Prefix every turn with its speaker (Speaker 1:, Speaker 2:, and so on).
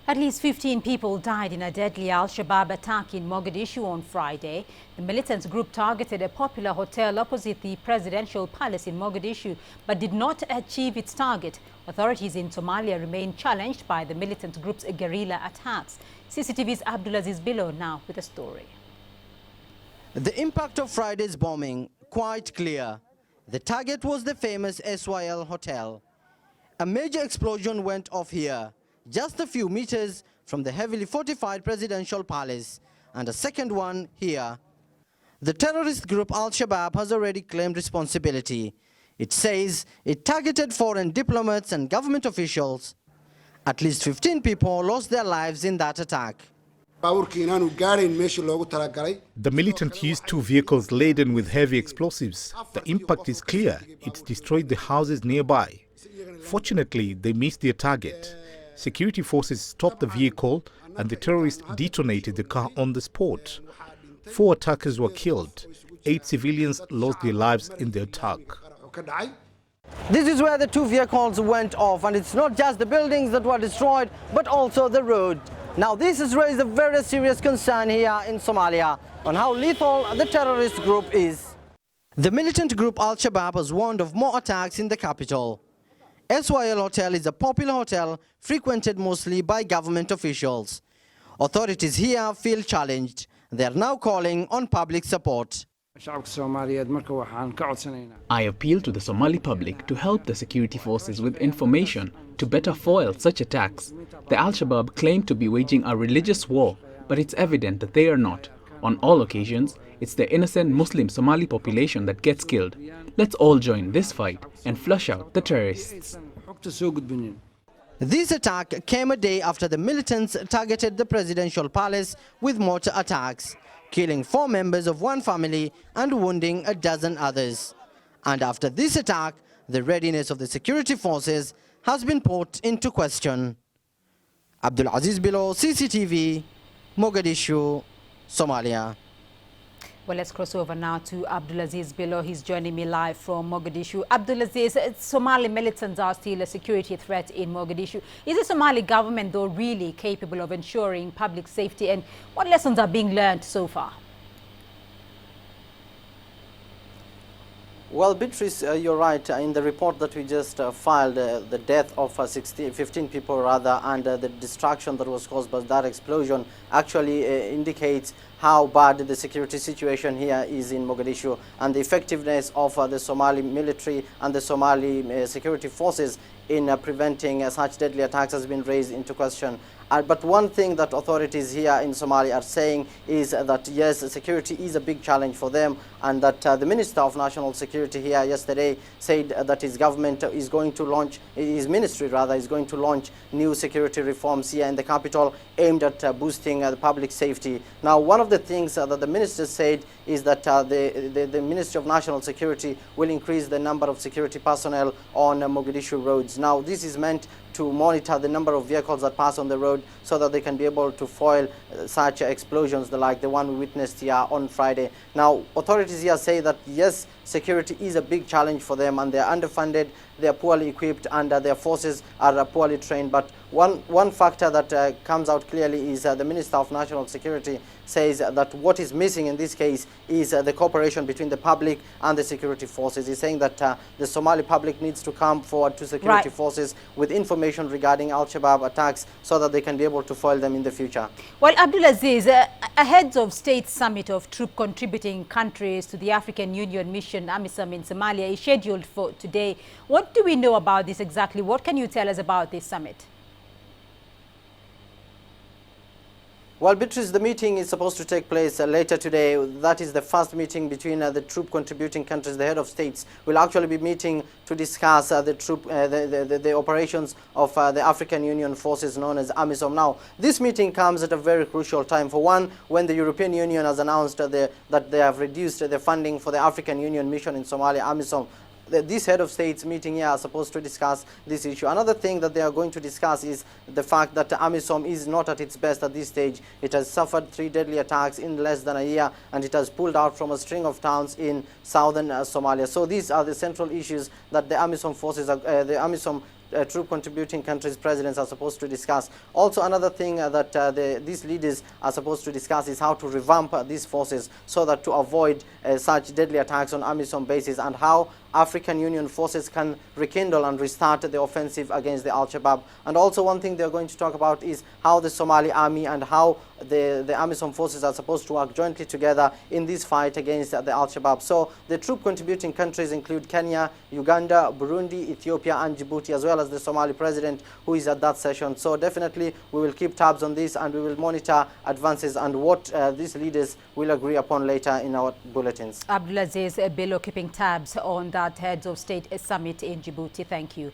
Speaker 1: At least 15 people died in a deadly Al-Shabaab attack in Mogadishu on Friday. The militant group targeted a popular hotel opposite the presidential palace in Mogadishu, but did not achieve its target. Authorities in Somalia remain challenged by the militant group's guerrilla attacks. CCTV's Abdulaziz Bilo now with a story.
Speaker 2: The impact of Friday's bombing quite clear. The target was the famous SYL Hotel. A major explosion went off here, just a few meters from the heavily fortified presidential palace, and a second one here. The terrorist group Al-Shabaab has already claimed responsibility. It says it targeted foreign diplomats and government officials. At least 15 people lost their lives in that attack.
Speaker 3: The militant used two vehicles laden with heavy explosives. The impact is clear. It destroyed the houses nearby. Fortunately, they missed their target. Security forces stopped the vehicle and the terrorists detonated the car on the spot. 4 attackers were killed. 8 civilians lost their lives in the attack.
Speaker 2: This is where the 2 vehicles went off, and it's not just the buildings that were destroyed, but also the road. Now this has raised a very serious concern here in Somalia on how lethal the terrorist group is. The militant group Al-Shabaab has warned of more attacks in the capital. SYL Hotel is a popular hotel frequented mostly by government officials. Authorities here feel challenged. They are now calling on public support.
Speaker 4: I appeal to the Somali public to help the security forces with information to better foil such attacks. The Al-Shabaab claim to be waging a religious war, but it's evident that they are not. On all occasions, it's the innocent Muslim Somali population that gets killed. Let's all join this fight and flush out the terrorists.
Speaker 2: This attack came a day after the militants targeted the presidential palace with mortar attacks, killing 4 members of one family and wounding a dozen others. And after this attack, the readiness of the security forces has been put into question. Abdulaziz Bilo, CCTV, Mogadishu, Somalia.
Speaker 1: Well, let's cross over now to Abdulaziz Bilo. He's joining me live from Mogadishu. Abdulaziz, Somali militants are still a security threat in Mogadishu. Is the Somali government, though, really capable of ensuring public safety? And what lessons are being learned so far?
Speaker 2: Well, Beatrice, you're right. In the report that we just filed, the death of 15 people rather, and the destruction that was caused by that explosion actually indicates how bad the security situation here is in Mogadishu, and the effectiveness of the Somali military and the Somali security forces in preventing such deadly attacks has been raised into question. But one thing that authorities here in Somalia are saying is that yes, security is a big challenge for them, and that the Minister of National Security here yesterday said that his government is going to launch, his ministry rather, is going to launch new security reforms here in the capital aimed at boosting the public safety. Now, one of the things that the minister said is that the Ministry of National Security will increase the number of security personnel on Mogadishu roads. Now, this is meant to monitor the number of vehicles that pass on the road so that they can be able to foil such explosions like the one we witnessed here on Friday. Now, authorities here say that yes, security is a big challenge for them, and they are underfunded, they are poorly equipped, and their forces are poorly trained. But one factor that comes out clearly is the Minister of National Security says that what is missing in this case is the cooperation between the public and the security forces. He's saying that the Somali public needs to come forward to security forces with information regarding Al-Shabaab attacks so that they can be able to foil them in the future.
Speaker 1: Well, Abdulaziz, ahead of state summit of troop contributing countries to the African Union mission AMISOM in Somalia is scheduled for today. What do we know about this exactly? What can you tell us about this summit?
Speaker 2: Well, Beatrice, the meeting is supposed to take place later today. That is the first meeting between the troop contributing countries. The head of states will actually be meeting to discuss the operations of the African Union forces known as AMISOM. Now, this meeting comes at a very crucial time. For one, when the European Union has announced that they have reduced the funding for the African Union mission in Somalia, AMISOM. This head of states meeting here are supposed to discuss this issue. Another thing that they are going to discuss is the fact that AMISOM is not at its best at this stage. It has suffered 3 deadly attacks in less than a year, and it has pulled out from a string of towns in southern Somalia. So these are the central issues that the AMISOM forces, the AMISOM troop contributing countries' presidents are supposed to discuss. Also, another thing that these leaders are supposed to discuss is how to revamp these forces so that to avoid such deadly attacks on AMISOM bases, and how African Union forces can rekindle and restart the offensive against the Al-Shabaab. And also one thing they're going to talk about is how the Somali army and how the AMISOM forces are supposed to work jointly together in this fight against the Al-Shabaab. So the troop contributing countries include Kenya, Uganda, Burundi, Ethiopia and Djibouti, as well as the Somali president who is at that session. So definitely we will keep tabs on this and we will monitor advances and what these leaders will agree upon later in our bulletins.
Speaker 1: Abdulaziz Bello keeping tabs on that Heads of State Summit in Djibouti. Thank you.